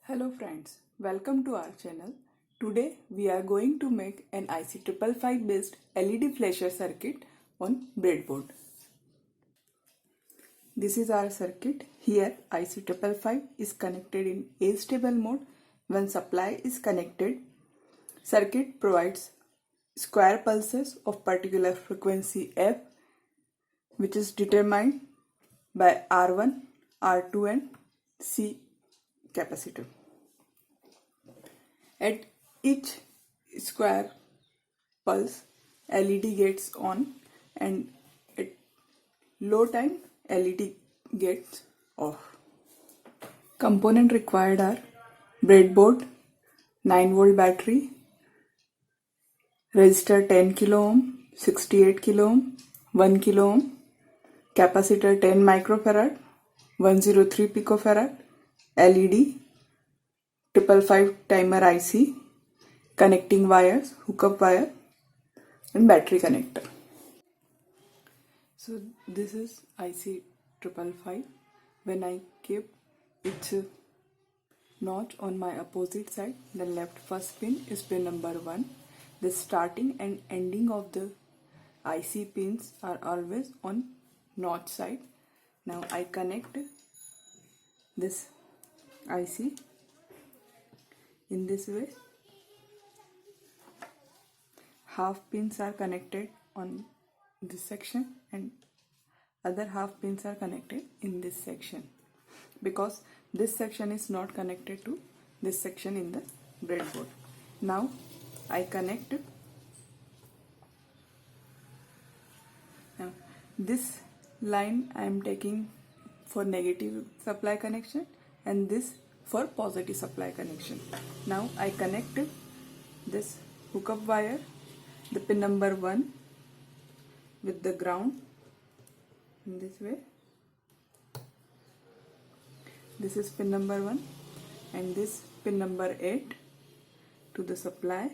Hello friends, welcome to our channel. Today we are going to make an IC555 based LED flasher circuit on breadboard. This is our circuit. Here IC555 is connected in astable mode. When supply is connected, circuit provides square pulses of particular frequency f, which is determined by R1, R2 and C capacitor. At each square pulse, LED gets on, and at low time, LED gets off. Component required are breadboard, 9-volt battery, resistor 10 kilo ohm, 68 kilo ohm, 1 kilo ohm, capacitor 10 microfarad, 103 picofarad, LED, 555 timer IC, connecting wires, hookup wire and battery connector. So this is IC555. When I keep its notch on my opposite side, the left first pin is pin number 1. The starting and ending of the IC pins are always on notch side. Now I connect this IC in this way. Half pins are connected on this section and other half pins are connected in this section, because this section is not connected to this section in the breadboard. Now I connect. Now this line I am taking for negative supply connection and this for positive supply connection. Now I connect this hookup wire, the pin number 1 with the ground in this way. This is pin number 1 and this pin number 8 to the supply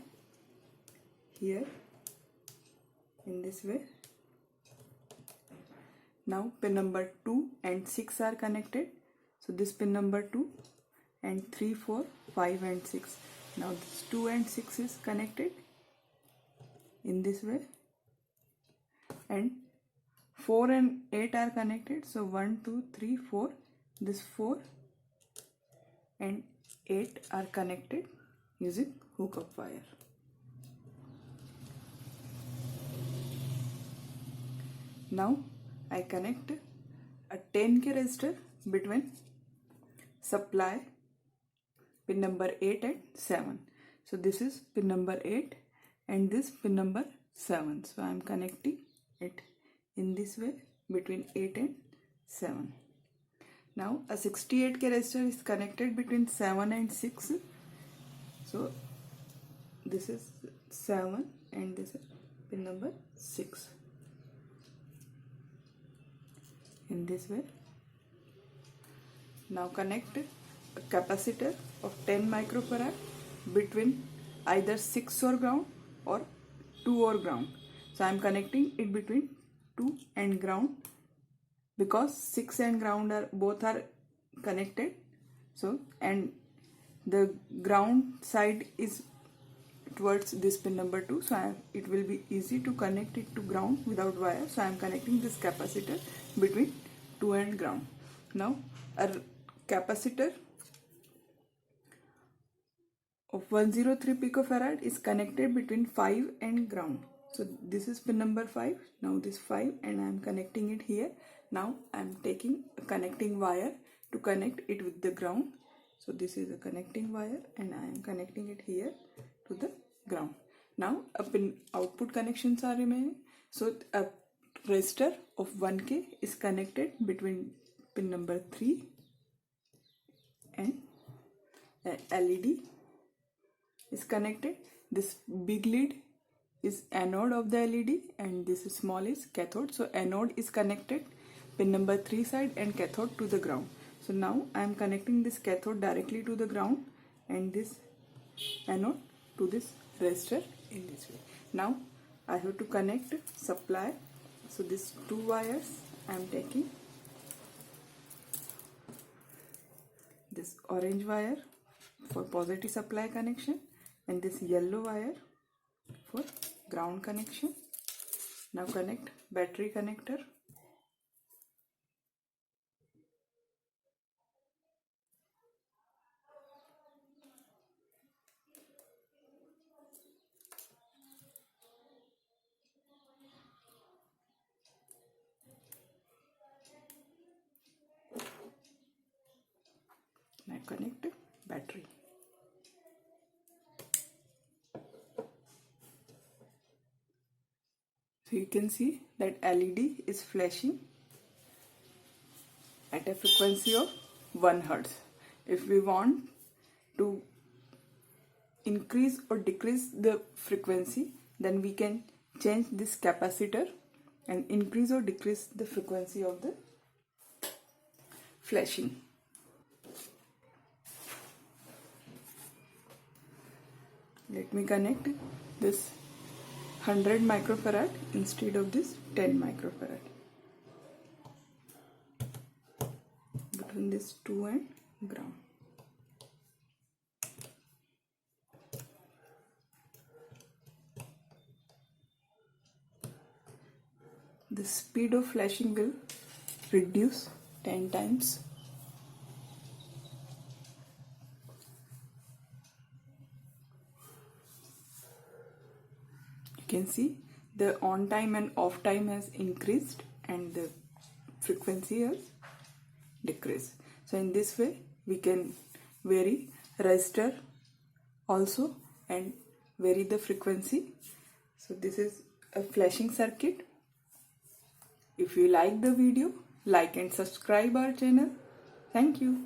here in this way. Now pin number 2 and 6 are connected. So this pin number 2 and 3, 4, 5 and 6. Now this 2 and 6 is connected in this way, and 4 and 8 are connected. So 1, 2, 3, 4. This 4 and 8 are connected using hookup wire. Now I connect a 10K resistor between supply pin number 8 and 7. So this is pin number 8 and this pin number 7. So I am connecting it in this way between 8 and 7. Now a 68K resistor is connected between 7 and 6. So this is 7 and this is pin number 6 in this way. Now connect a capacitor of 10 microfarad between either 6 or ground or 2 or ground. So I am connecting it between 2 and ground because 6 and ground are both are connected. So and the ground side is towards this pin number 2, so it will be easy to connect it to ground without wire. So I am connecting this capacitor between 2 and ground. Now a capacitor of 103 picofarad is connected between 5 and ground. So this is pin number 5. Now this 5 and I am connecting it here. Now I am taking a connecting wire to connect it with the ground. So this is a connecting wire and I am connecting it here to the ground. Now a pin output connections are remaining. So a resistor of 1K is connected between pin number 3 and LED is connected. This big lead is anode of the LED and this small is cathode. So anode is connected pin number 3 side and cathode to the ground. So now I am connecting this cathode directly to the ground and this anode to this resistor in this way. Now I have to connect supply. So these 2 wires I am taking. This orange wire for positive supply connection and this yellow wire for ground connection. Now connect battery connector. Now connect battery. So you can see that LED is flashing at a frequency of 1 Hz. If we want to increase or decrease the frequency, then we can change this capacitor and increase or decrease the frequency of the flashing. Let me connect this 100 microfarad instead of this 10 microfarad between this 2 and ground. The speed of flashing will reduce 10 times. You can see the on time and off time has increased and the frequency has decreased. So in this way we can vary resistor also and vary the frequency. So this is a flashing circuit. If you like the video, like and subscribe our channel. Thank you.